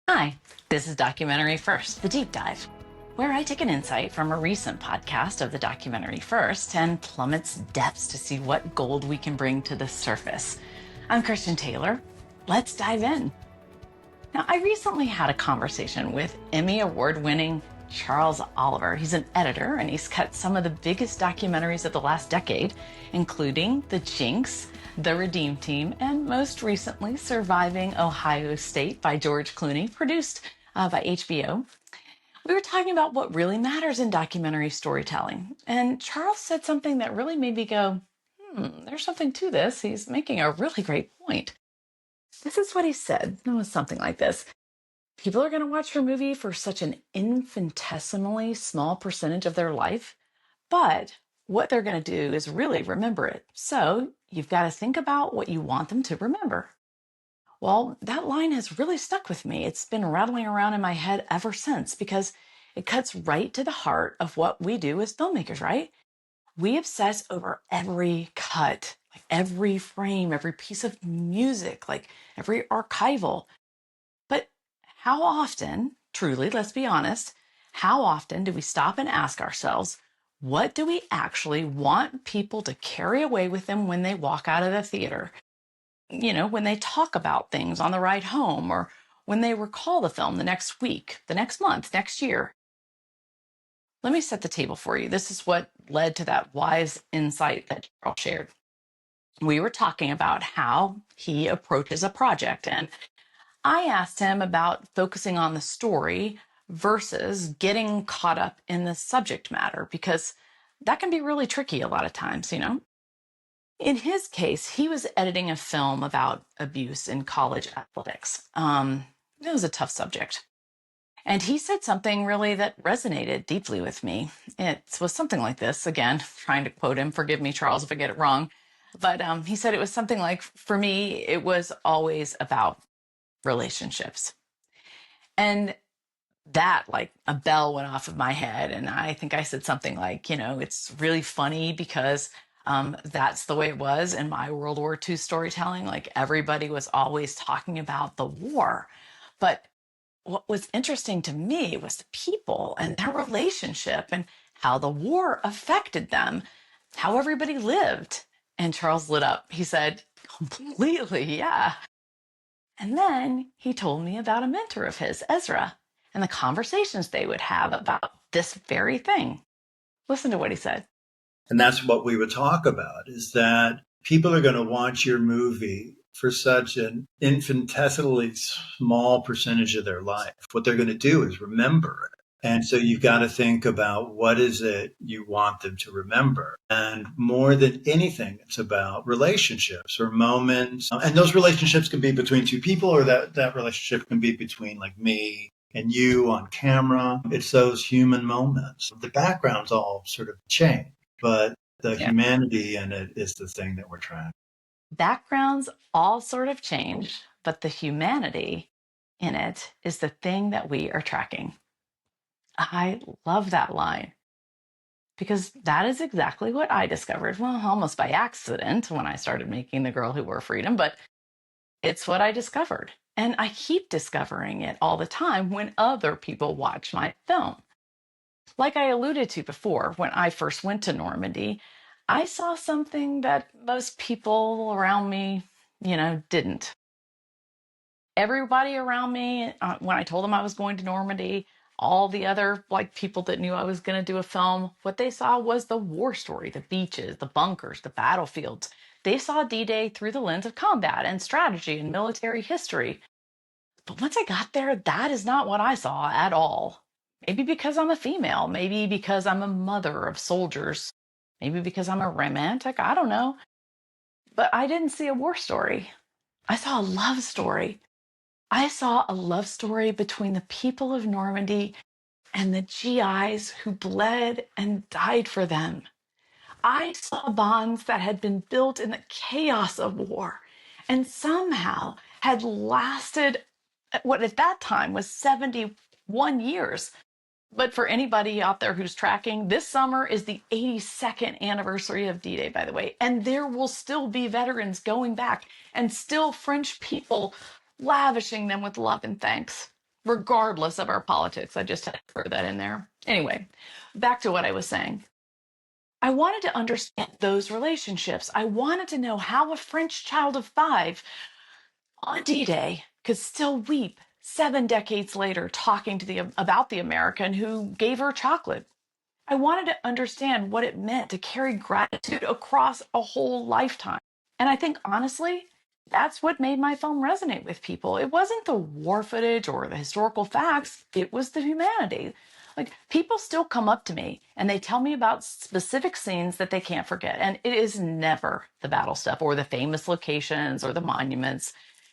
Hi, this is Documentary First, the deep dive, where I take an insight from a recent podcast of the documentary First and plumb its depths to see what gold we can bring to the surface. I'm Christian Taylor. Let's dive in. Now, I recently had a conversation with Emmy award-winning Charles Olivier. He's an editor and he's cut some of the biggest documentaries of the last decade, including The Jinx, The Redeem Team, and most recently, Surviving Ohio State by George Clooney, produced by HBO. We were talking about what really matters in documentary storytelling, and Charles said something that really made me go, there's something to this. He's making a really great point. This is what he said. It was something like this. People are going to watch your movie for such an infinitesimally small percentage of their life, but what they're going to do is really remember it. So you've got to think about what you want them to remember. Well, that line has really stuck with me. It's been rattling around in my head ever since because it cuts right to the heart of what we do as filmmakers, right? We obsess over every cut, like every frame, every piece of music, like every archival. But how often, truly, let's be honest, how often do we stop and ask ourselves, what do we actually want people to carry away with them when they walk out of the theater? You know, when they talk about things on the ride home, or when they recall the film the next week, the next month, next year. Let me set the table for you. This is what led to that wise insight that Charles shared. We were talking about how he approaches a project, and I asked him about focusing on the story versus getting caught up in the subject matter, because that can be really tricky a lot of times, you know? In his case, he was editing a film about abuse in college athletics. It was a tough subject. And he said something really that resonated deeply with me. It was something like this. Again, trying to quote him, forgive me, Charles, if I get it wrong. But he said it was something like, for me, it was always about relationships. And that, like a bell went off of my head. And I think I said something like, you know, it's really funny because that's the way it was in my World War II storytelling. Like everybody was always talking about the war. But what was interesting to me was the people and their relationship and how the war affected them, how everybody lived. And Charles lit up. He said, completely, yeah. And then he told me about a mentor of his, Ezra, and the conversations they would have about this very thing. Listen to what he said. And that's what we would talk about, is that people are going to watch your movie for such an infinitesimally small percentage of their life. What they're going to do is remember it. And so you've got to think about what is it you want them to remember. And more than anything, it's about relationships or moments. And those relationships can be between two people, or that relationship can be between like me and you on camera. It's those human moments. The backgrounds all sort of change, but the humanity in it is the thing that we're tracking. Backgrounds all sort of change, but the humanity in it is the thing that we are tracking. I love that line because that is exactly what I discovered. Well, almost by accident when I started making The Girl Who Wore Freedom, but it's what I discovered. And I keep discovering it all the time when other people watch my film. Like I alluded to before, when I first went to Normandy, I saw something that most people around me, didn't. Everybody around me, when I told them I was going to Normandy, all the other people that knew I was going to do a film, what they saw was the war story, the beaches, the bunkers, the battlefields. They saw D-Day through the lens of combat and strategy and military history. But once I got there, that is not what I saw at all. Maybe because I'm a female, maybe because I'm a mother of soldiers, maybe because I'm a romantic, I don't know. But I didn't see a war story. I saw a love story. I saw a love story between the people of Normandy and the GIs who bled and died for them. I saw bonds that had been built in the chaos of war and somehow had lasted what at that time was 71 years. But for anybody out there who's tracking, this summer is the 82nd anniversary of D-Day, by the way. And there will still be veterans going back and still French people lavishing them with love and thanks. regardless of our politics. I just had to throw that in there. Anyway, back to what I was saying. I wanted to understand those relationships. I wanted to know how a French child of 5 on D-Day could still weep 7 decades later talking to about the American who gave her chocolate. I wanted to understand what it meant to carry gratitude across a whole lifetime. And I think, honestly, that's what made my film resonate with people. It wasn't the war footage or the historical facts, it was the humanity. Like, people still come up to me and they tell me about specific scenes that they can't forget. And it is never the battle stuff or the famous locations or the monuments.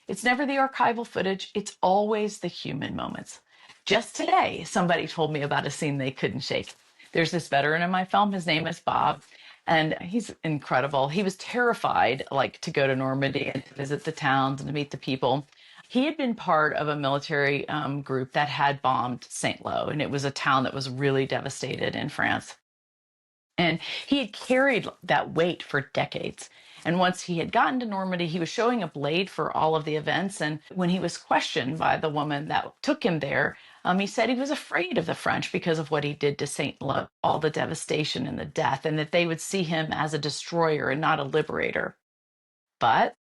It's never the archival footage. It's always the human moments. Just today, somebody told me about a scene they couldn't shake. There's this veteran in my film. His name is Bob, and he's incredible. He was terrified, like, to go to Normandy and to visit the towns and to meet the people. He had been part of a military group that had bombed St. Lo, and it was a town that was really devastated in France. And he had carried that weight for decades. And once he had gotten to Normandy, he was showing a blade for all of the events. And when he was questioned by the woman that took him there, he said he was afraid of the French because of what he did to St. Lo, all the devastation and the death, and that they would see him as a destroyer and not a liberator. But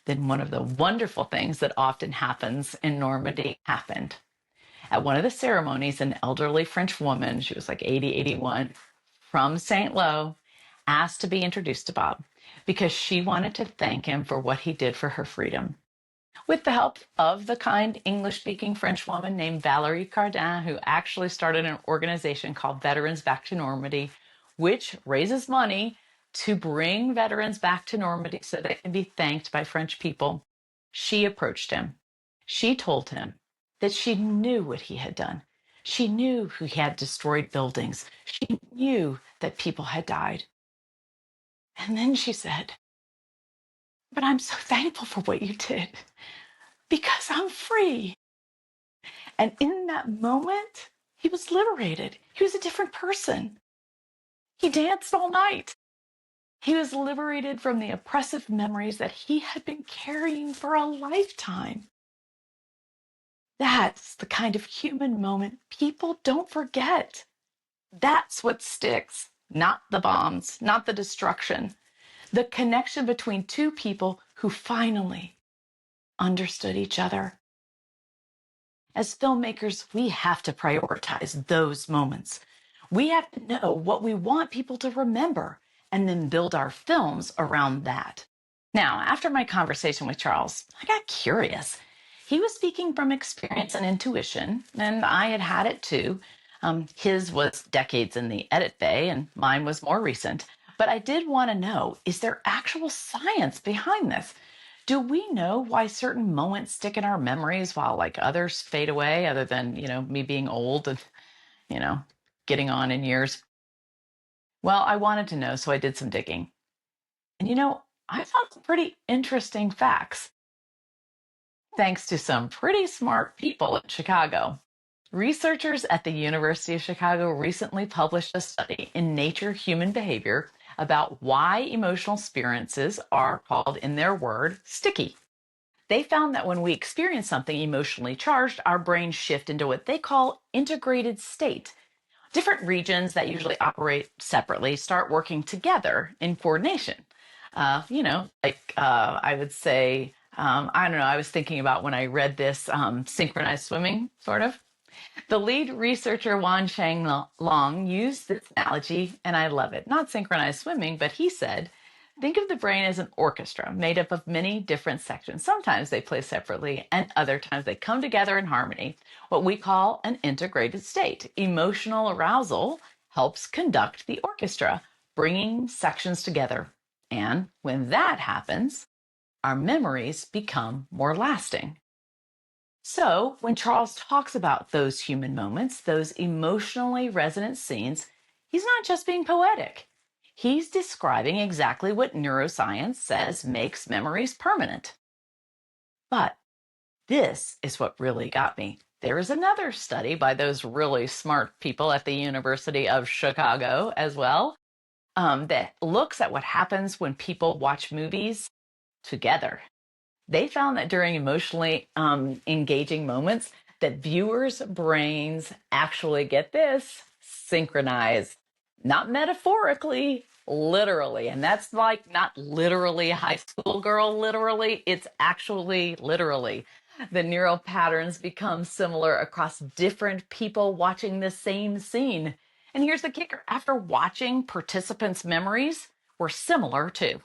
then one of the wonderful things that often happens in Normandy happened. At one of the ceremonies, an elderly French woman, she was like 80, 81, from St. Lo, asked to be introduced to Bob because she wanted to thank him for what he did for her freedom. With the help of the kind English-speaking French woman named Valérie Cardin, who actually started an organization called Veterans Back to Normandy, which raises money to bring veterans back to Normandy so they can be thanked by French people, she approached him. She told him that she knew what he had done. She knew he had destroyed buildings. She knew that people had died. And then she said, "But I'm so thankful for what you did because I'm free." And in that moment, he was liberated. He was a different person. He danced all night. He was liberated from the oppressive memories that he had been carrying for a lifetime. That's the kind of human moment people don't forget. That's what sticks, not the bombs, not the destruction. The connection between two people who finally understood each other. As filmmakers, we have to prioritize those moments. We have to know what we want people to remember and then build our films around that. Now, after my conversation with Charles, I got curious. He was speaking from experience and intuition, and I had had it too. His was decades in the edit bay, and mine was more recent. But I did want to know, is there actual science behind this? Do we know why certain moments stick in our memories while like others fade away, other than, me being old and, you know, getting on in years? Well, I wanted to know, so I did some digging. And I found some pretty interesting facts. Thanks to some pretty smart people in Chicago. Researchers at the University of Chicago recently published a study in Nature Human Behavior about why emotional experiences are called, in their word, sticky. They found that when we experience something emotionally charged, our brains shift into what they call integrated state. Different regions that usually operate separately start working together in coordination. I would say, I don't know, I was thinking about when I read this synchronized swimming, sort of. The lead researcher, Wan Cheng Long, used this analogy, and I love it. Not synchronized swimming, but he said, think of the brain as an orchestra made up of many different sections. Sometimes they play separately, and other times they come together in harmony, what we call an integrated state. Emotional arousal helps conduct the orchestra, bringing sections together. And when that happens, our memories become more lasting. So when Charles talks about those human moments, those emotionally resonant scenes, he's not just being poetic. He's describing exactly what neuroscience says makes memories permanent. But this is what really got me. There is another study by those really smart people at the University of Chicago as well, that looks at what happens when people watch movies together. They found that during emotionally engaging moments, that viewers' brains actually, get this, synchronize, not metaphorically, literally. And that's like not literally high school girl, literally, it's actually literally. The neural patterns become similar across different people watching the same scene. And here's the kicker: after watching, participants' memories were similar too,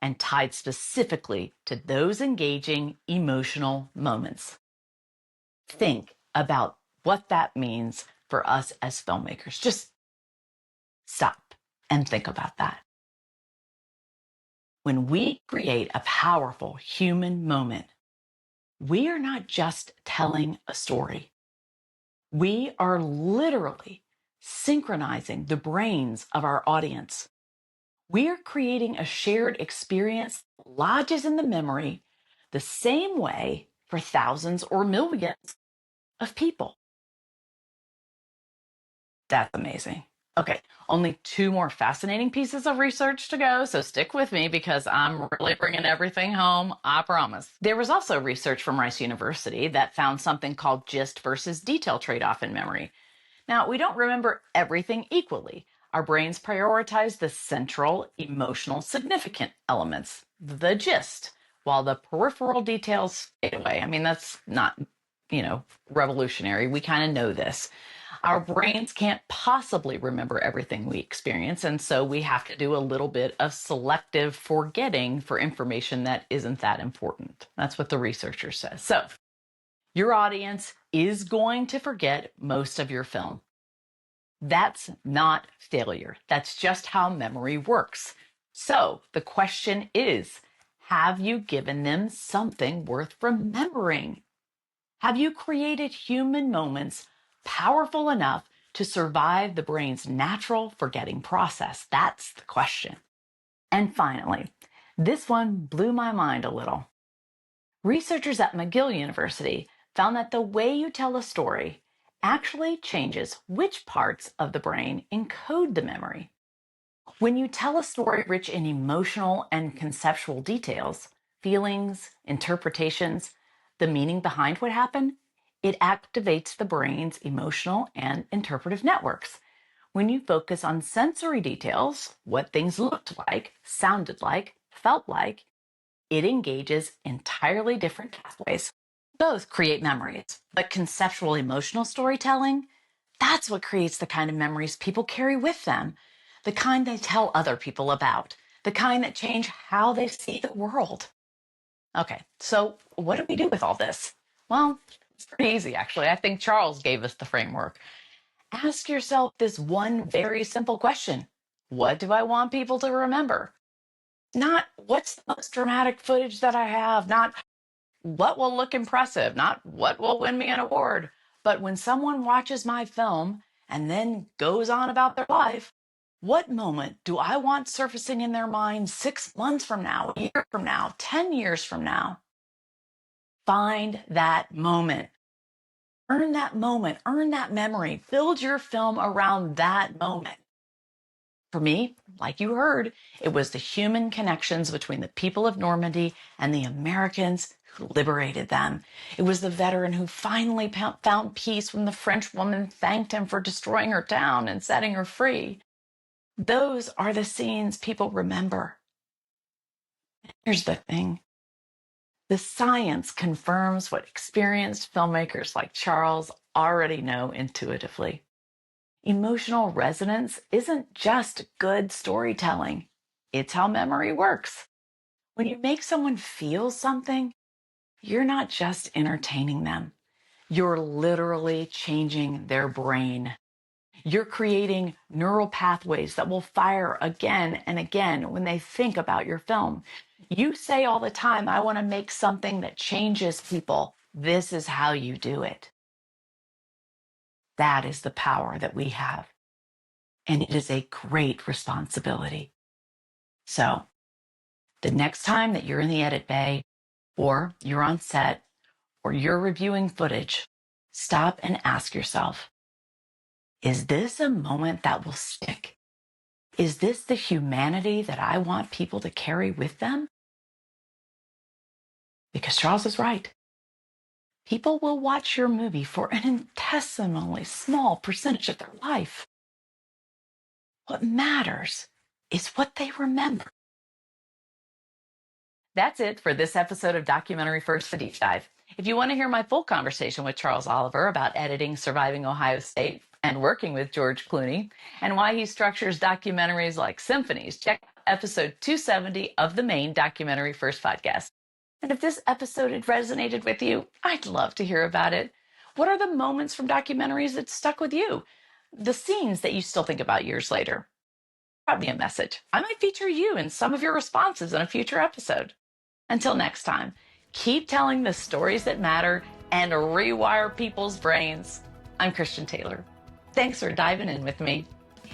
and tied specifically to those engaging emotional moments. Think about what that means for us as filmmakers. Just stop and think about that. When we create a powerful human moment, we are not just telling a story. We are literally synchronizing the brains of our audience. We are creating a shared experience that lodges in the memory the same way for thousands or millions of people. That's amazing. Okay, only 2 more fascinating pieces of research to go, so stick with me because I'm really bringing everything home, I promise. There was also research from Rice University that found something called gist versus detail trade-off in memory. Now, we don't remember everything equally. Our brains prioritize the central, emotional, significant elements, the gist, while the peripheral details fade away. I mean, that's not, revolutionary. We kind of know this. Our brains can't possibly remember everything we experience, and so we have to do a little bit of selective forgetting for information that isn't that important. That's what the researcher says. So, your audience is going to forget most of your film. That's not failure. That's just how memory works. So the question is, have you given them something worth remembering? Have you created human moments powerful enough to survive the brain's natural forgetting process? That's the question. And finally, this one blew my mind a little. Researchers at McGill University found that the way you tell a story actually changes which parts of the brain encode the memory. When you tell a story rich in emotional and conceptual details, feelings, interpretations, the meaning behind what happened, it activates the brain's emotional and interpretive networks. When you focus on sensory details, what things looked like, sounded like, felt like, it engages entirely different pathways. Both create memories, but conceptual emotional storytelling, that's what creates the kind of memories people carry with them, the kind they tell other people about, the kind that change how they see the world. Okay, so what do we do with all this? Well, it's pretty easy, actually. I think Charles gave us the framework. Ask yourself this one very simple question: what do I want people to remember? Not what's the most dramatic footage that I have, not what will look impressive, not what will win me an award. But when someone watches my film and then goes on about their life, what moment do I want surfacing in their mind 6 months from now, a year from now, 10 years from now? Find that moment. Earn that moment, earn that memory, build your film around that moment. For me, like you heard, it was the human connections between the people of Normandy and the Americans who liberated them. It was the veteran who finally found peace when the French woman thanked him for destroying her town and setting her free. Those are the scenes people remember. Here's the thing. The science confirms what experienced filmmakers like Charles already know intuitively. Emotional resonance isn't just good storytelling. It's how memory works. When you make someone feel something, you're not just entertaining them. You're literally changing their brain. You're creating neural pathways that will fire again and again when they think about your film. You say all the time, I want to make something that changes people. This is how you do it. That is the power that we have. And it is a great responsibility. So the next time that you're in the edit bay, or you're on set, or you're reviewing footage, stop and ask yourself, is this a moment that will stick? Is this the humanity that I want people to carry with them? Because Charles is right. People will watch your movie for an infinitesimally small percentage of their life. What matters is what they remember. That's it for this episode of Documentary First, the Deep Dive. If you want to hear my full conversation with Charles Olivier about editing Surviving Ohio State and working with George Clooney and why he structures documentaries like symphonies, check out episode 270 of the main Documentary First podcast. And if this episode had resonated with you, I'd love to hear about it. What are the moments from documentaries that stuck with you? The scenes that you still think about years later? Drop me a message. I might feature you in some of your responses in a future episode. Until next time, keep telling the stories that matter and rewire people's brains. I'm Christian Taylor. Thanks for diving in with me.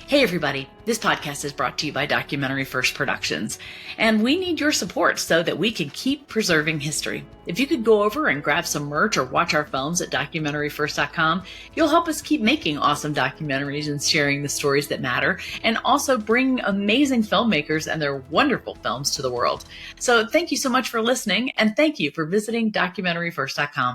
Hey everybody, this podcast is brought to you by Documentary First Productions, and we need your support so that we can keep preserving history. If you could go over and grab some merch or watch our films at documentaryfirst.com, you'll help us keep making awesome documentaries and sharing the stories that matter, and also bring amazing filmmakers and their wonderful films to the world. So thank you so much for listening, and thank you for visiting documentaryfirst.com.